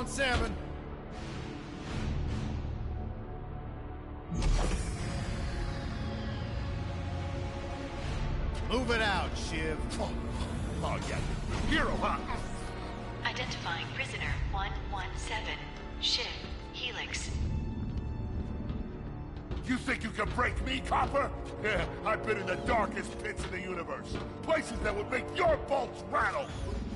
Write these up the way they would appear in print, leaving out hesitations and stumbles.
on 7. Move it out, Shiv. Oh yeah, hero, huh? Identifying prisoner 117. Shiv, Helix. You think you can break me, Copper? Yeah, I've been in the darkest pits in the universe. Places that would make your bolts rattle.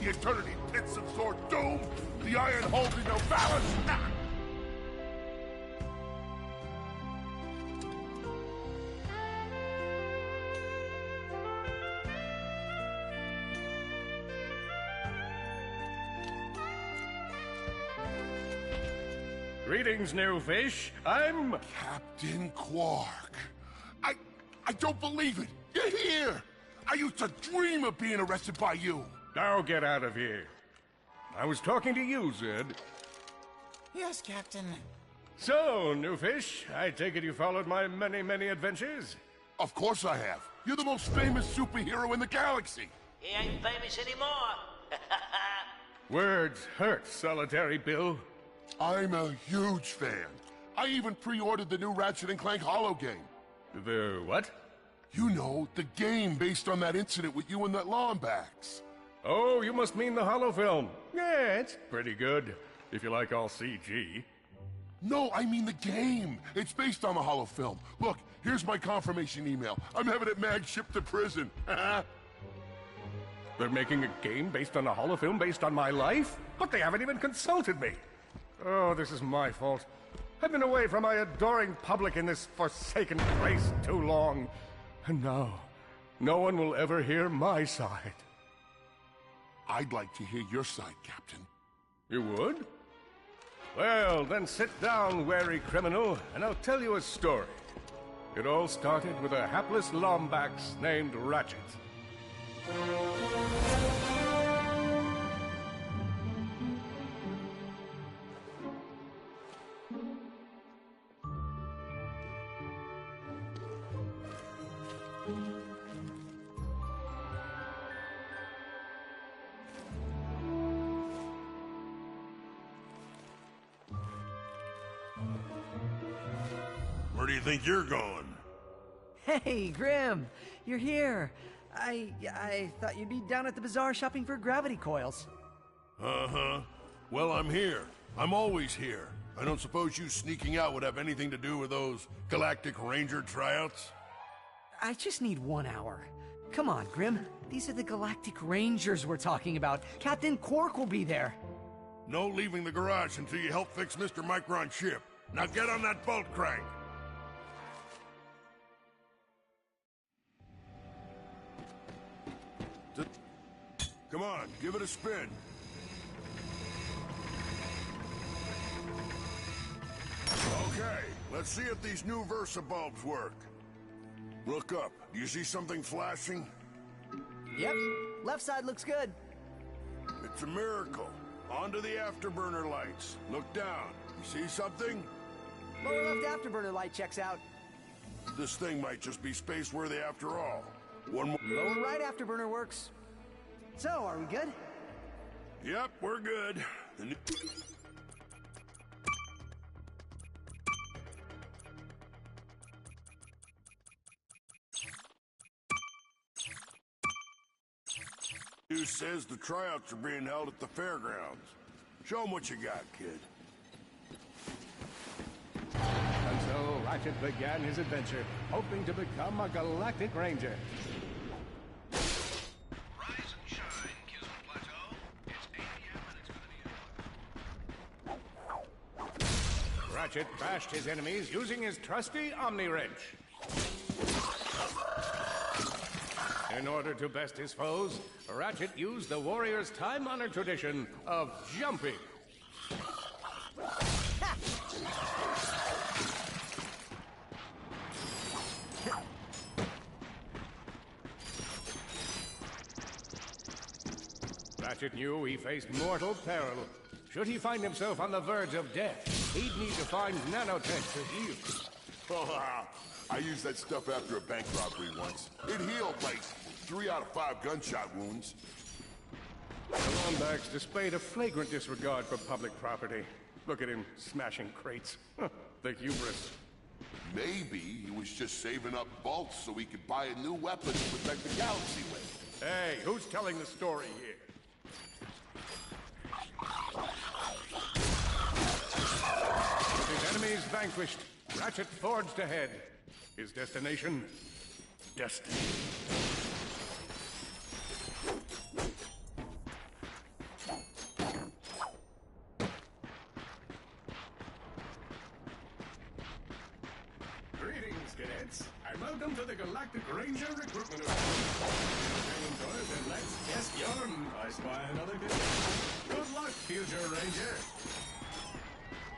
The eternity pits of Sword Doom. The iron holding no balance. Nah. Greetings, new fish. I'm... Captain Quark. I don't believe it. You're here. I used to dream of being arrested by you. Now get out of here. I was talking to you, Zed. Yes, Captain. So, new fish, I take it you followed my many, many adventures? Of course I have. You're the most famous superhero in the galaxy. He ain't famous anymore. Words hurt, Solitary Bill. I'm a huge fan. I even pre-ordered the new Ratchet and Clank holo game. The what? You know, the game based on that incident with you and that Lombax. Oh, you must mean the holo film. Yeah, it's pretty good, if you like all CG. No, I mean the game. It's based on the holo film. Look, here's my confirmation email. I'm having it mag shipped to prison. They're making a game based on a holo film based on my life? But they haven't even consulted me. Oh, this is my fault. I've been away from my adoring public in this forsaken place too long. And now, no one will ever hear my side. I'd like to hear your side, Captain. You would? Well, then sit down, wary criminal, and I'll tell you a story. It all started with a hapless Lombax named Ratchet. Where do you think you're going? Hey, Grim! You're here! I thought you'd be down at the bazaar shopping for gravity coils. Uh-huh. Well, I'm here. I'm always here. I don't suppose you sneaking out would have anything to do with those Galactic Ranger tryouts? I just need 1 hour. Come on, Grim. These are the Galactic Rangers we're talking about. Captain Quark will be there. No leaving the garage until you help fix Mr. Micron's ship. Now get on that bolt crank. Come on, give it a spin. Okay, let's see if these new Versa bulbs work. Look up. Do you see something flashing? Yep. Left side looks good. It's a miracle. Onto the afterburner lights. Look down. You see something? Lower left afterburner light checks out. This thing might just be space-worthy after all. One more... Lower right afterburner works. So, are we good? Yep, we're good. The news says the tryouts are being held at the fairgrounds. Show them what you got, kid. And so Ratchet began his adventure, hoping to become a Galactic Ranger. Ratchet bashed his enemies using his trusty Omni-Wrench. In order to best his foes, Ratchet used the warrior's time-honored tradition of jumping. Ratchet knew he faced mortal peril. Should he find himself on the verge of death, he'd need to find nanotech to heal. I used that stuff after a bank robbery once. It healed like 3 out of 5 gunshot wounds. The Lombax displayed a flagrant disregard for public property. Look at him smashing crates. The hubris. Maybe he was just saving up bolts so he could buy a new weapon to protect the galaxy with. Hey, who's telling the story here? His enemies vanquished, Ratchet forged ahead. His destination, destiny. Greetings, cadets, and welcome to the Galactic Ranger Recruitment Event. And let's test your... I spy another cadet. Good luck, future Ranger.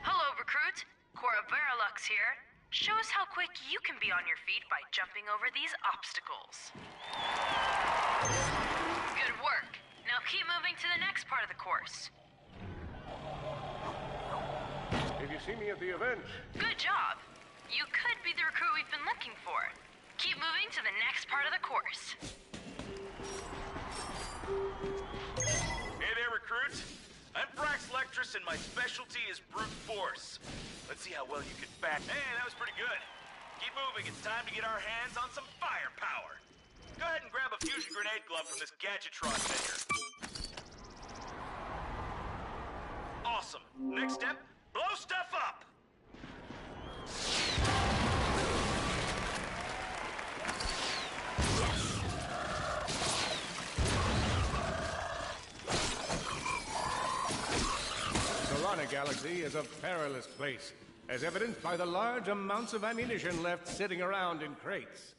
Hello, recruit. Cora Veralux here. Show us how quick you can be on your feet by jumping over these obstacles. Good work. Now keep moving to the next part of the course. If you see me at the event... Good job. You could be the recruit we've been looking for. Keep moving to the next part of the course. Hey there, recruits. I'm Brax Lectress, and my specialty is brute force. Let's see how well you can back. Hey, that was pretty good. Keep moving. It's time to get our hands on some firepower. Go ahead and grab a fusion grenade glove from this Gadgetron vendor. Awesome. Next step, blow stuff up. Solana Galaxy is a perilous place, as evidenced by the large amounts of ammunition left sitting around in crates.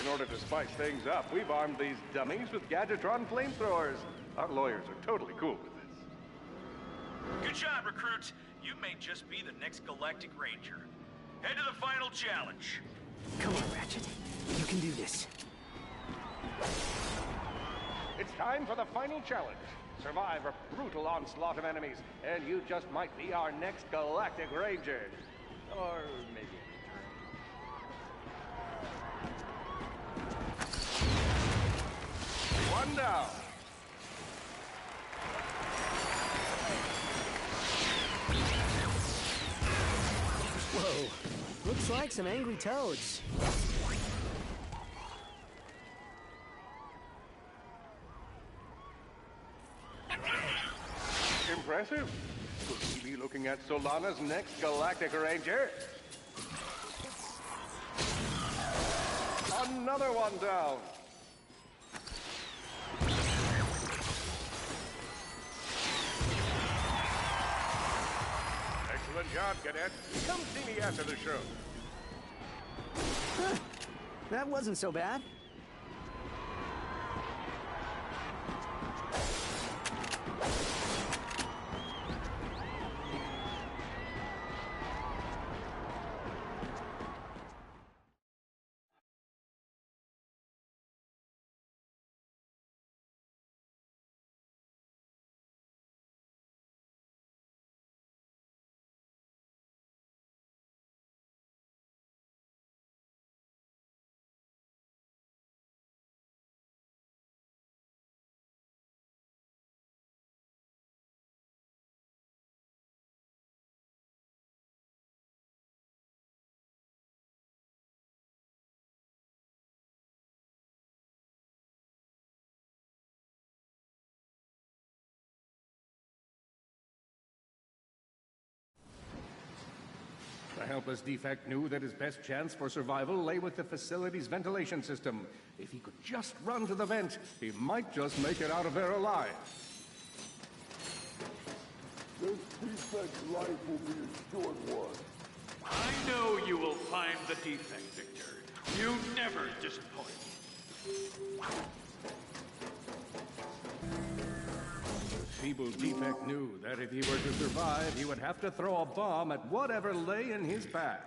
In order to spice things up, we've armed these dummies with Gadgetron flamethrowers. Our lawyers are totally cool with this. Good job, recruits. You may just be the next Galactic Ranger. Head to the final challenge. Come on, Ratchet. You can do this. It's time for the final challenge. Survive a brutal onslaught of enemies, and you just might be our next Galactic Ranger. Or maybe one down. Whoa. Looks like some angry toads. Impressive. Could we be looking at Solana's next Galactic Ranger? Another one down. Excellent job, cadet. Come see me after the show. Huh. That wasn't so bad. The helpless defect knew that his best chance for survival lay with the facility's ventilation system. If he could just run to the vent, he might just make it out of there alive. This defect's life will be a short one. I know you will find the defect, Victor. You never disappoint. feeble defect knew that if he were to survive, he would have to throw a bomb at whatever lay in his path.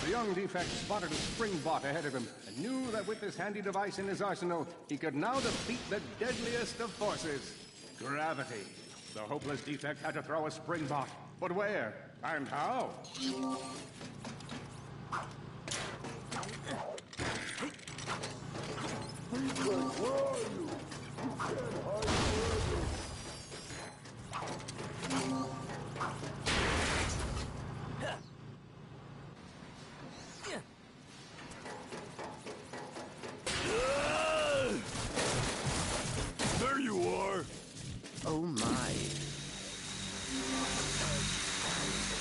The young defect spotted a spring bot ahead of him and knew that with this handy device in his arsenal, he could now defeat the deadliest of forces, gravity. The hopeless defect had to throw a spring bot, but where and how? Where are you? You can't hide forever. There you are! Oh my.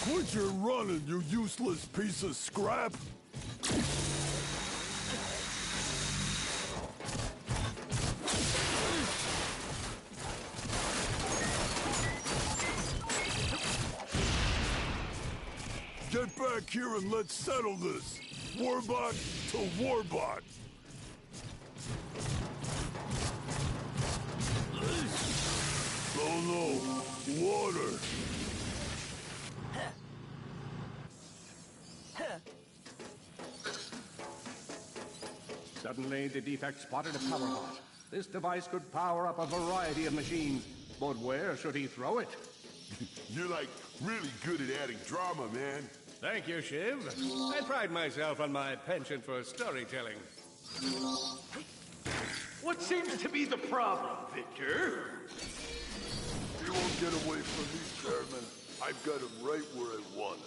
Quit your running, you useless piece of scrap! Get back here and let's settle this! Warbot to Warbot! Oh no! Water! Suddenly, the defect spotted a power bot. This device could power up a variety of machines, but where should he throw it? You're like really good at adding drama, man. Thank you, Shiv. I pride myself on my penchant for storytelling. What seems to be the problem, Victor? You won't get away from me, Chairman. I've got him right where I want him.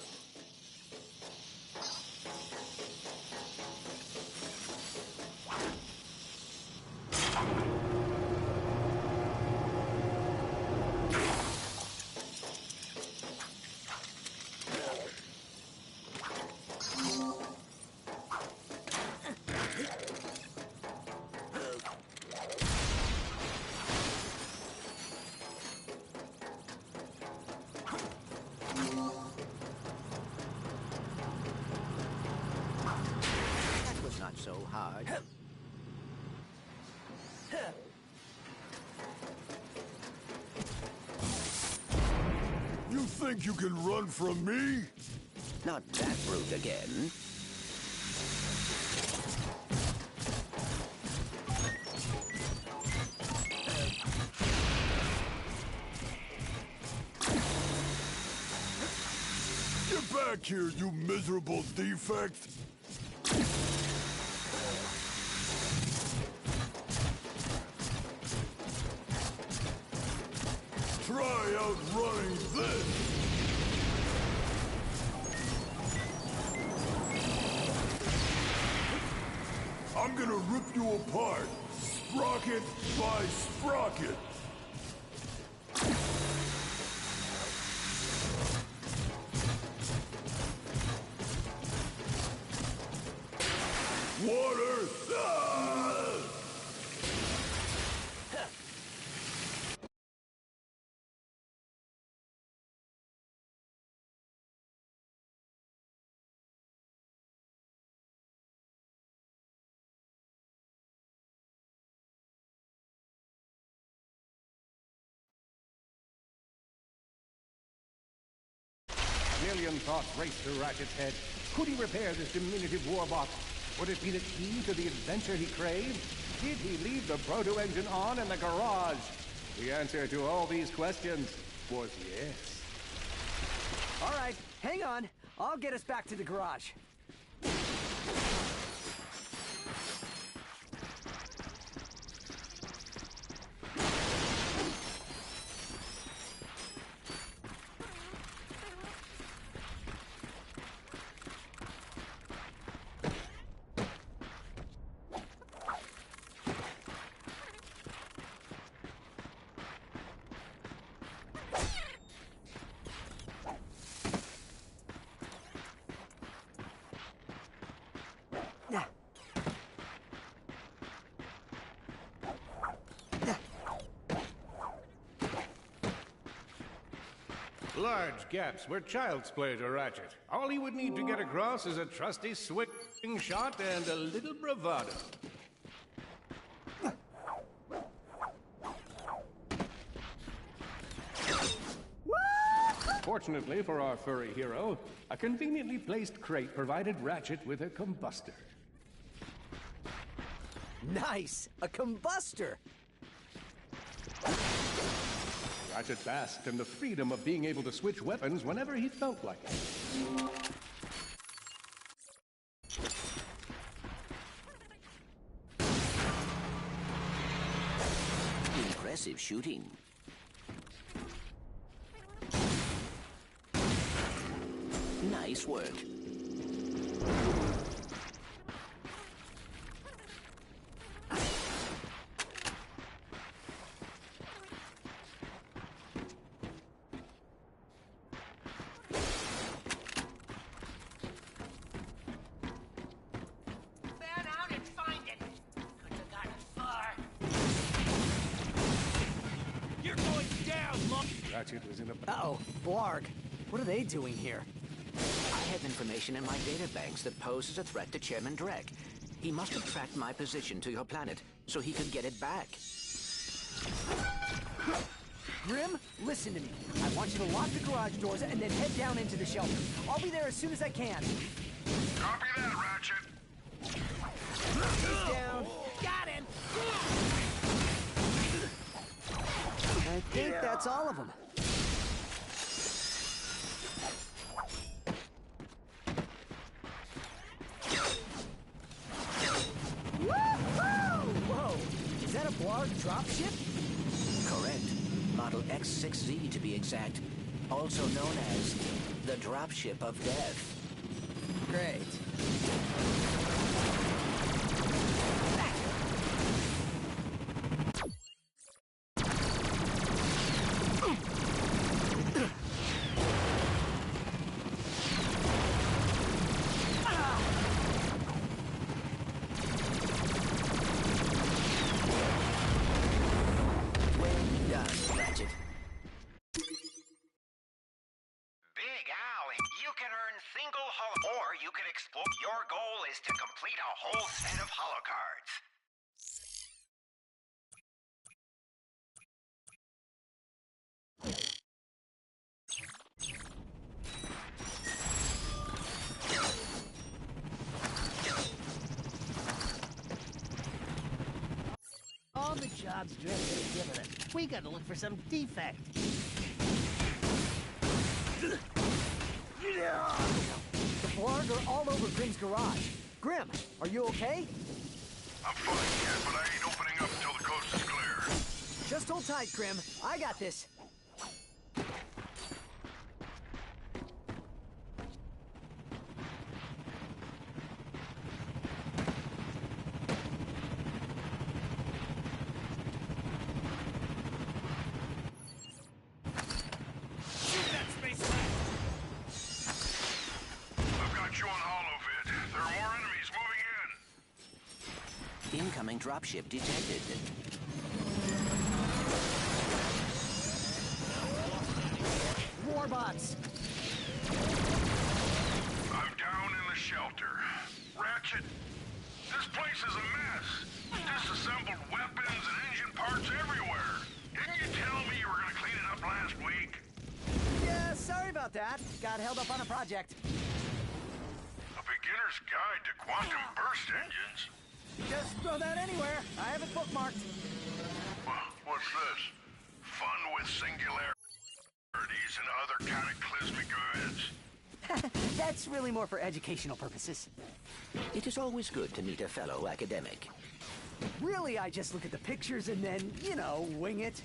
That was not so hard. You think you can run from me? Not that brute again. Get back here, you miserable defect! Try outrunning this! I'm gonna rip you apart, sprocket by sprocket! Water! Ah! A million thoughts raced through Ratchet's head. Could he repair this diminutive warbot? Would it be the key to the adventure he craved? Did he leave the proto-engine on in the garage? The answer to all these questions was yes. All right, hang on. I'll get us back to the garage. Large gaps were child's play to Ratchet. All he would need to get across is a trusty swing shot and a little bravado. Fortunately for our furry hero, a conveniently placed crate provided Ratchet with a combustor. Nice! A combustor! Ratchet basked in the freedom of being able to switch weapons whenever he felt like it. Impressive shooting. Nice work. Ratchet was in a... Uh-oh, Blarg. What are they doing here? I have information in my databanks that poses a threat to Chairman Drek. He must have tracked my position to your planet so he could get it back. Grim, listen to me. I want you to lock the garage doors and then head down into the shelter. I'll be there as soon as I can. Copy that, Ratchet. He's down. Got him! I think that's all of them. Whoa! Is that a Blarg dropship? Correct. Model X6Z to be exact. Also known as the Dropship of Death. Great. All the jobs Drek has given us. We gotta look for some defect. The Blarg are all over Grim's garage. Grim, are you okay? I'm fine, Cat, but I ain't opening up until the coast is clear. Just hold tight, Grim. I got this. Incoming dropship detected. Warbots! I'm down in the shelter. Ratchet, this place is a mess. Disassembled weapons and engine parts everywhere. Didn't you tell me you were gonna clean it up last week? Yeah, sorry about that. Got held up on a project. A beginner's guide to quantum burst engines? Just throw that anywhere. I have it bookmarked. What's this? Fun with singularities and other cataclysmic events. That's really more for educational purposes. It is always good to meet a fellow academic. Really, I just look at the pictures and then, you know, wing it.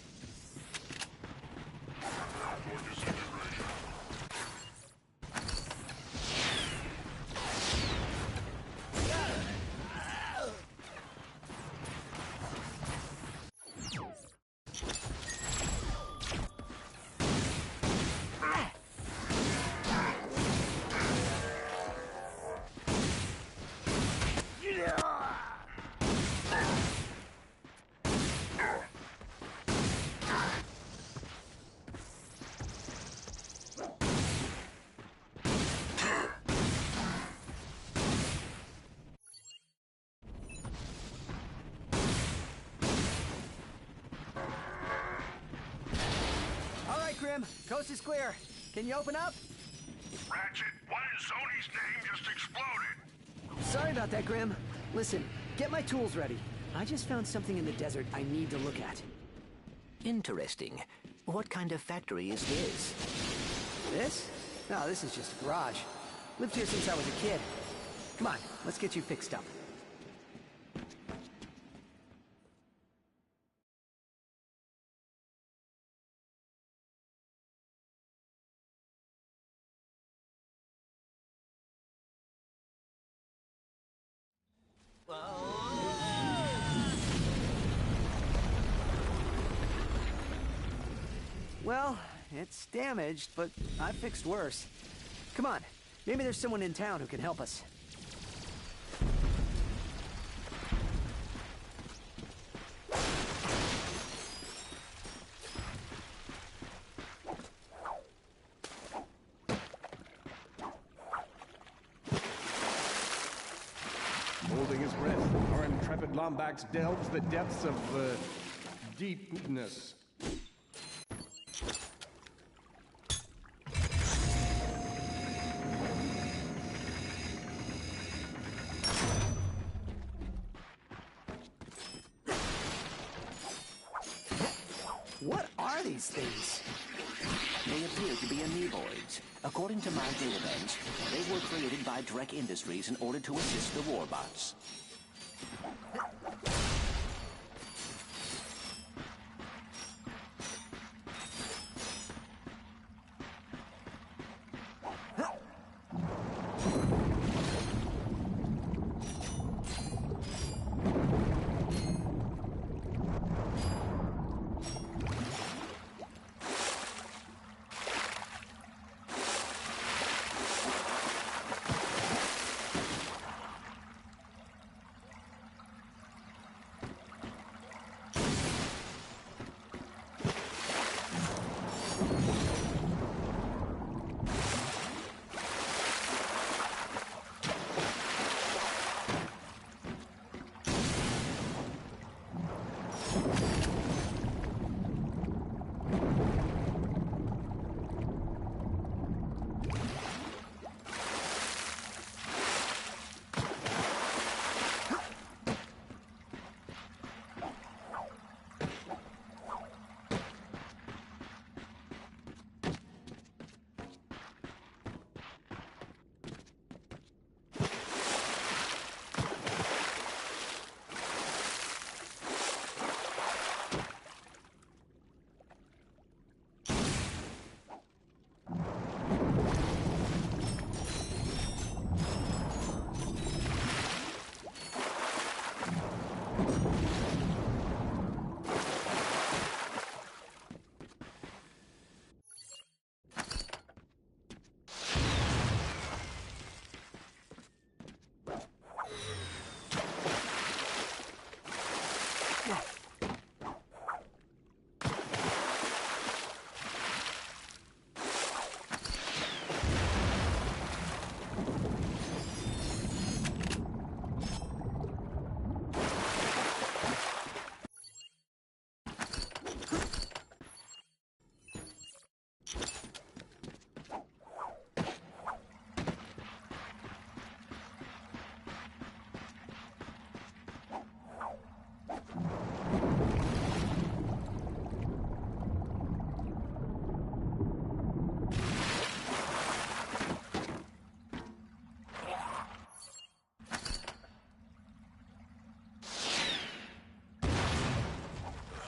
Grim, coast is clear. Can you open up? Ratchet, what in Sony's name just exploded? Sorry about that, Grim. Listen, get my tools ready. I just found something in the desert I need to look at. Interesting. What kind of factory is this? This? No, this is just a garage. Lived here since I was a kid. Come on, let's get you fixed up. Well, it's damaged, but I've fixed worse. Come on, maybe there's someone in town who can help us. Holding his breath, our intrepid Lombax delves the depths of, deepness. What are these things? They appear to be amoeboids. According to my databanks, they were created by Drek Industries in order to assist the warbots.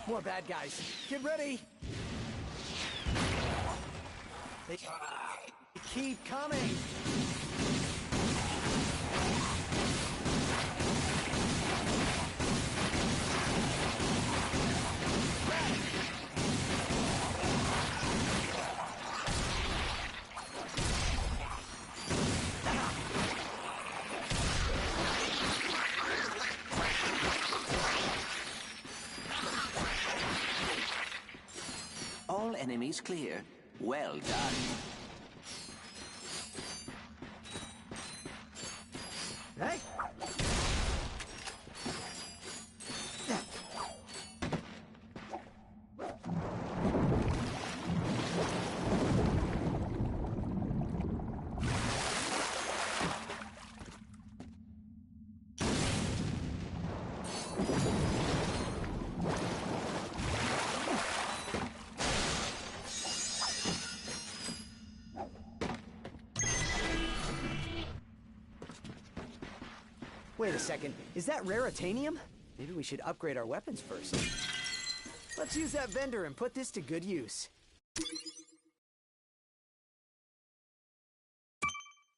More bad guys. Get ready! They keep coming! All enemies clear. Well done. Hey! Wait a second, is that raritanium? Maybe we should upgrade our weapons first. Let's use that vendor and put this to good use.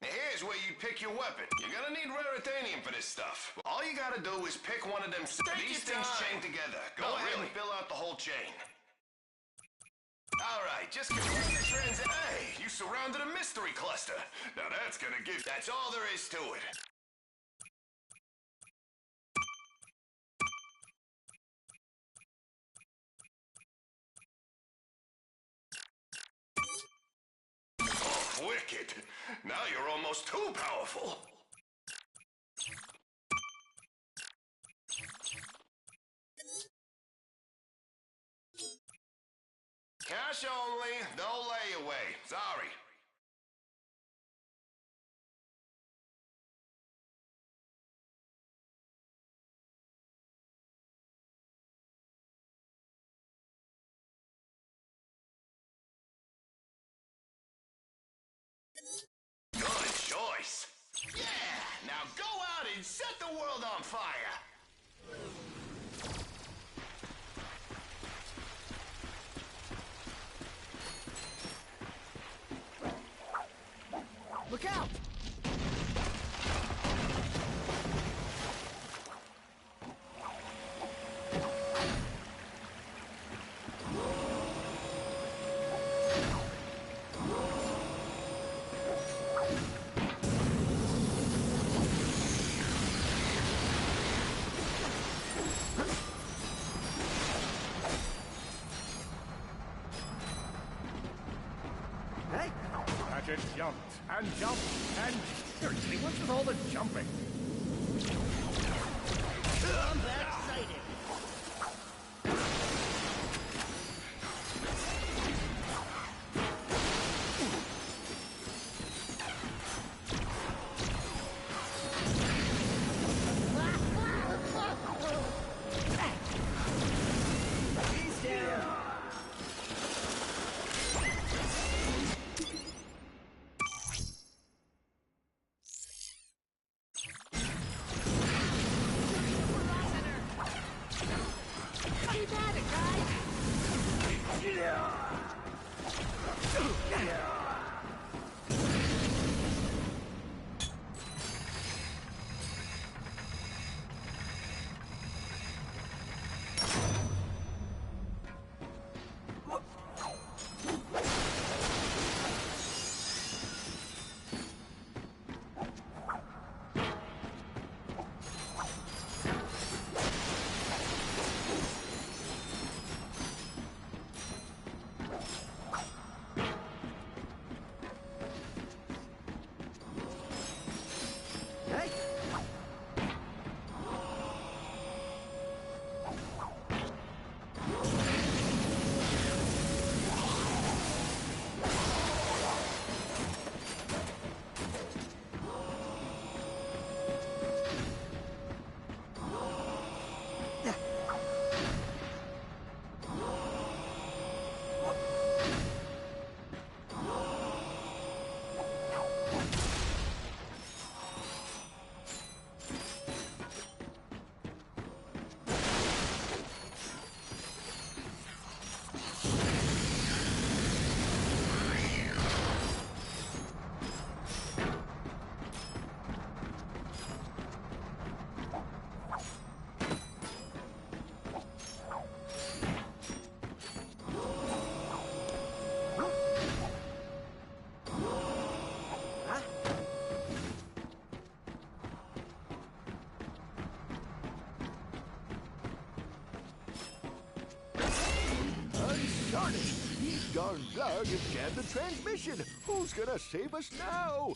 Here's where you pick your weapon. You're gonna need raritanium for this stuff. All you gotta do is pick one of them. These things chain together. Go ahead and fill out the whole chain. All right, just complete the transaction. Hey, you surrounded a mystery cluster. Now that's gonna give. That's all there is to it. Oh, wicked. Now you're almost too powerful. Cash only, no layaway. Sorry. Good choice. Yeah! Now go out and set the world on fire! Look out! Ratchet jumped and jumped and... Seriously, what's with all the jumping? I'm excited. He's down. These darn guards have jammed the transmission. Who's gonna save us now?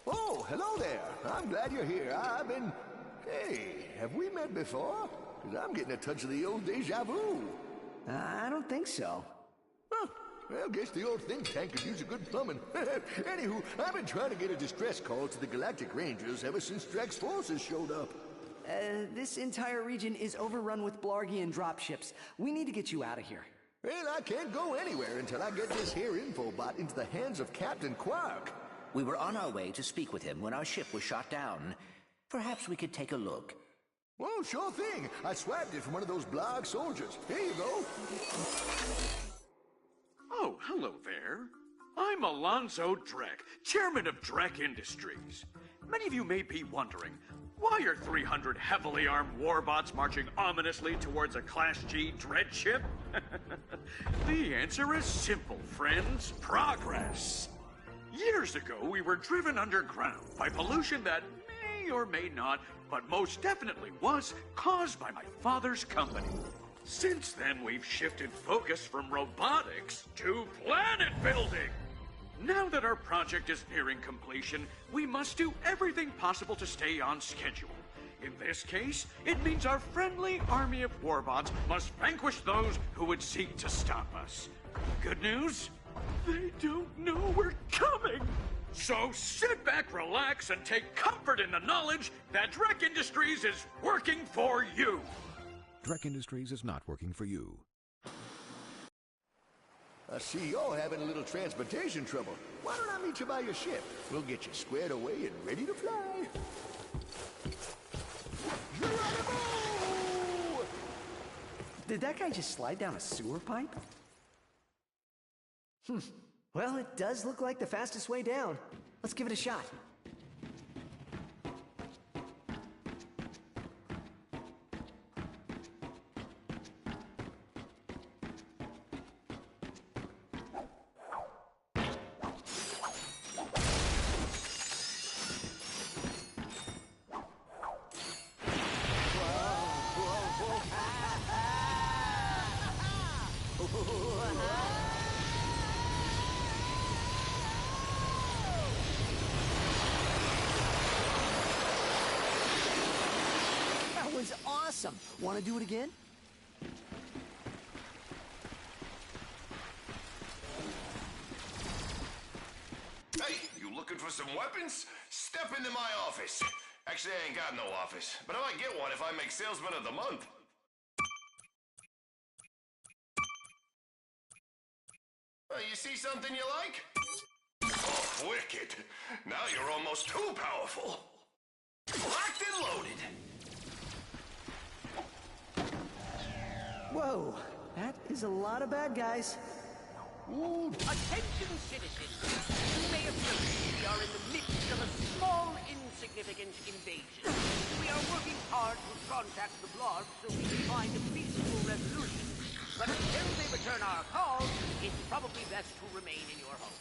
Oh, hello there. I'm glad you're here. I've been... Hey, have we met before? Because I'm getting a touch of the old deja vu. I don't think so. Huh. Well, guess the old think tank could use a good plumbing. Anywho, I've been trying to get a distress call to the Galactic Rangers ever since Drax's forces showed up. This entire region is overrun with Blargian dropships. We need to get you out of here. Well, I can't go anywhere until I get this here infobot into the hands of Captain Quark. We were on our way to speak with him when our ship was shot down. Perhaps we could take a look. Oh, sure thing. I swapped it from one of those Blarg soldiers. Here you go. Oh, hello there. I'm Alonzo Drek, chairman of Drek Industries. Many of you may be wondering, why are 300 heavily armed warbots marching ominously towards a Class G dread ship? The answer is simple, friends. Progress. Years ago, we were driven underground by pollution that may or may not, but most definitely was, caused by my father's company. Since then, we've shifted focus from robotics to planet building. Now that our project is nearing completion, we must do everything possible to stay on schedule. In this case, it means our friendly army of warbots must vanquish those who would seek to stop us. Good news? They don't know we're coming! So sit back, relax, and take comfort in the knowledge that Drek Industries is working for you! Drek Industries is not working for you. I see you're having a little transportation trouble. Why don't I meet you by your ship? We'll get you squared away and ready to fly. Geronimo! Did that guy just slide down a sewer pipe? Well, it does look like the fastest way down. Let's give it a shot. Was awesome. Want to do it again? Hey, you looking for some weapons? Step into my office. Actually, I ain't got no office, but I might get one if I make Salesman of the Month. You see something you like? Oh, wicked. Now you're almost too powerful. Locked and loaded. Whoa, that is a lot of bad guys. Ooh. Attention, citizens. You may have noticed we are in the midst of a small, insignificant invasion. We are working hard to contact the Blarg so we can find a peaceful resolution. But until they return our call, it's probably best to remain in your home.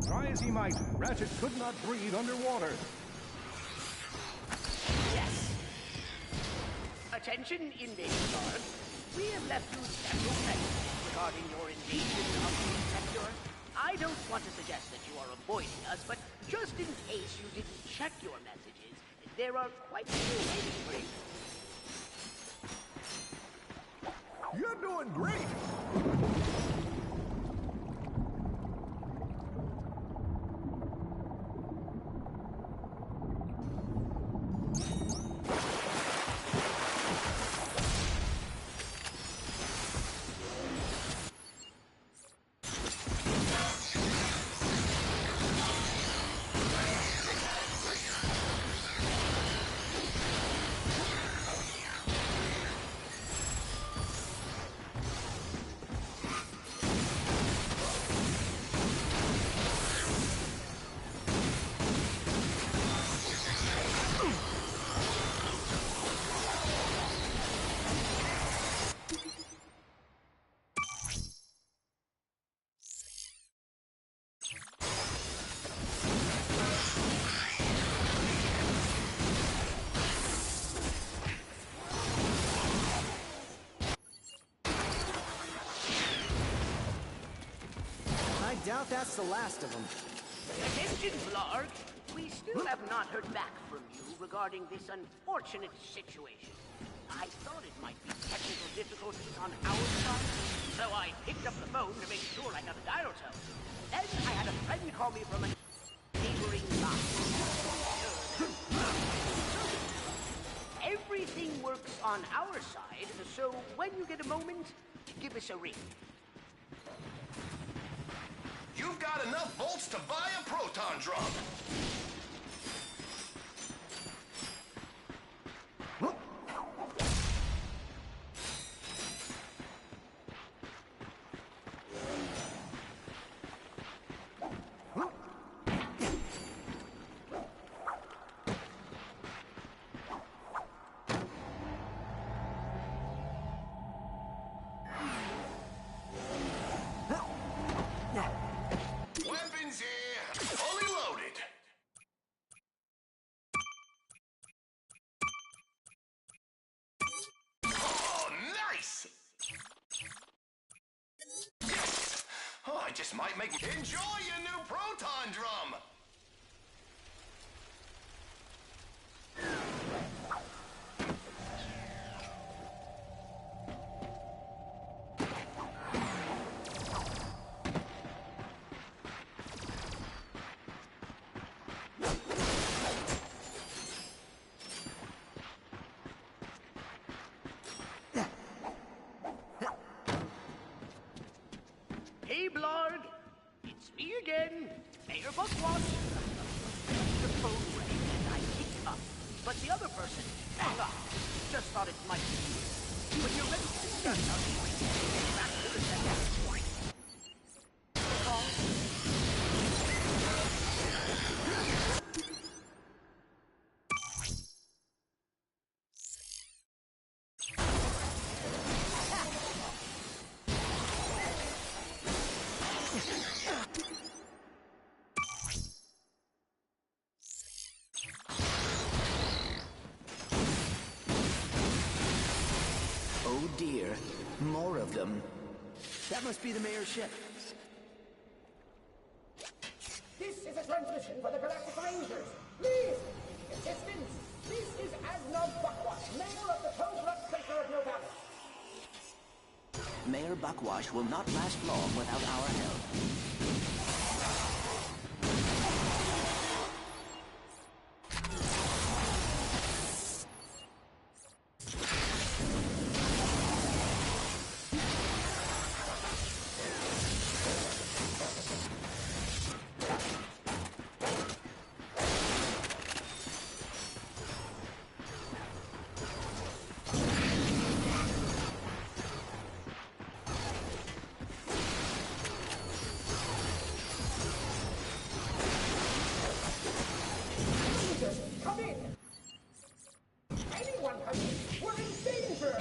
Try as he might, Ratchet could not breathe underwater. Yes. Attention, invading Blarg. We have left you several messages regarding your invasion of the sector. I don't want to suggest that you are avoiding us, but just in case you didn't check your messages, there are quite a few waiting for you. You're doing great. doubt that's the last of them. Attention, Blarg! We still have not heard back from you regarding this unfortunate situation. I thought it might be technical difficulties on our side, so I picked up the phone to make sure I got a dial tone. Then I had a friend call me from a neighboring line. Everything works on our side, so when you get a moment, give us a ring. You've got enough bolts to buy a proton drum. Weapons here, fully loaded. Oh, nice! Yes! Oh, I just might make... Enjoy your new proton drum! Hey, Blarg! It's me again, Mayor Buckwash. The phone rang and I picked up, but the other person hung up. Just thought it might be you. When you're ready to discuss how you get back to the second. Oh dear, more of them. That must be the mayor's ship. This is a transmission for the Galactic Rangers. Please, assistance. This is Admiral Buckwash, mayor of the Tozruk sector of Novara. Mayor Buckwash will not last long without our help. Come in! Anyone come in! We're in danger!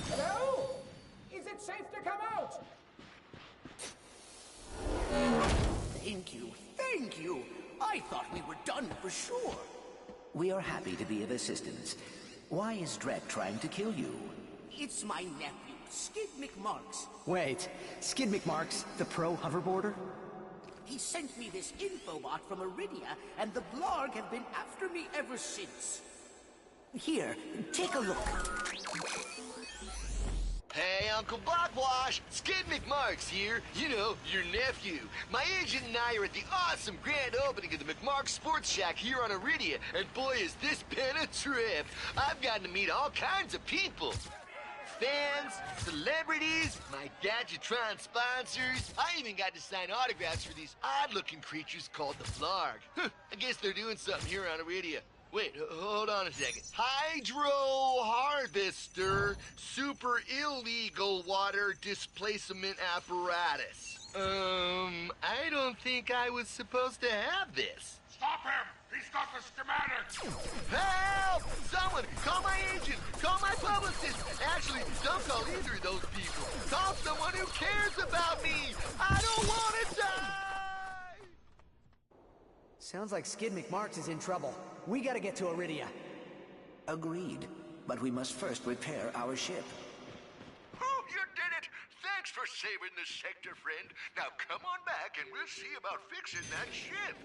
Hello? Is it safe to come out? Thank you! I thought we were done for sure. We are happy to be of assistance. Why is Drek trying to kill you? It's my nephew, Skid McMarks. Wait, Skid McMarks, the pro hoverboarder? He sent me this infobot from Iridia, and the Blarg have been after me ever since. Here, take a look. Hey, Uncle Blackwash! Skid McMarks here. You know, your nephew. My agent and I are at the awesome grand opening of the McMark Sports Shack here on Iridia, and boy, is this been a trip. I've gotten to meet all kinds of people. Fans, celebrities, my Gadgetron sponsors. I even got to sign autographs for these odd-looking creatures called the Flarg. I guess they're doing something here on Iridia. Wait, hold on a second. Hydro Harvester Super Illegal Water Displacement Apparatus. I don't think I was supposed to have this. Stop him! He's got the schematics! Help! Someone! Call my agent! Call my publicist! Actually, don't call either of those people. Call someone who cares about me! I don't want to die! Sounds like Skid McMarks is in trouble. We gotta get to Iridia. Agreed. But we must first repair our ship. Oh, you did it! Thanks for saving the sector, friend. Now come on back and we'll see about fixing that ship.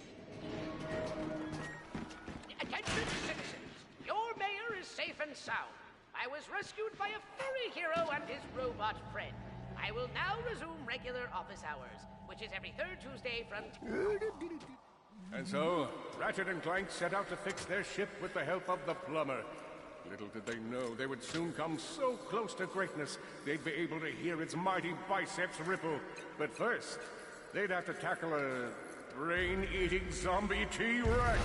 Attention, citizens! Your mayor is safe and sound. I was rescued by a furry hero and his robot friend. I will now resume regular office hours, which is every third Tuesday from... And so, Ratchet and Clank set out to fix their ship with the help of the plumber. Little did they know they would soon come so close to greatness, they'd be able to hear its mighty biceps ripple. But first, they'd have to tackle a brain-eating zombie T-Rex.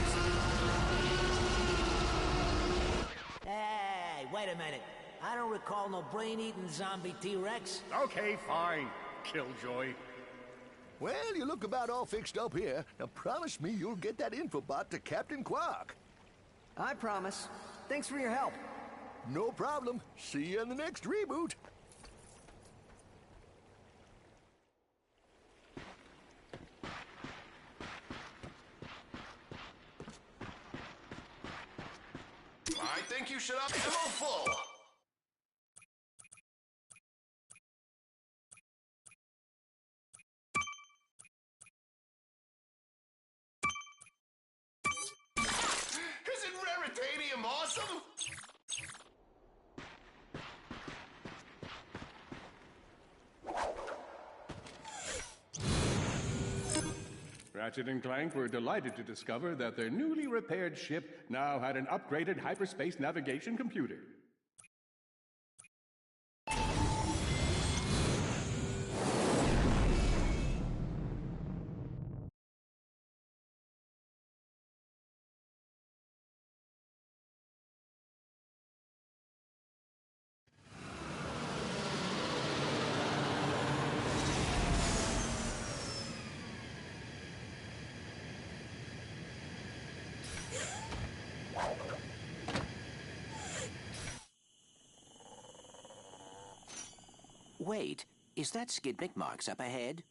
Hey, wait a minute. I don't recall no brain-eating zombie T-Rex. Okay, fine, Killjoy. Well, you look about all fixed up here. Now promise me you'll get that infobot to Captain Quark. I promise. Thanks for your help. No problem. See you in the next reboot. I think you should up ammo full. Isn't Raritanium awesome? Ratchet and Clank were delighted to discover that their newly repaired ship now had an upgraded hyperspace navigation computer. Wait, is that Skid McMarks up ahead?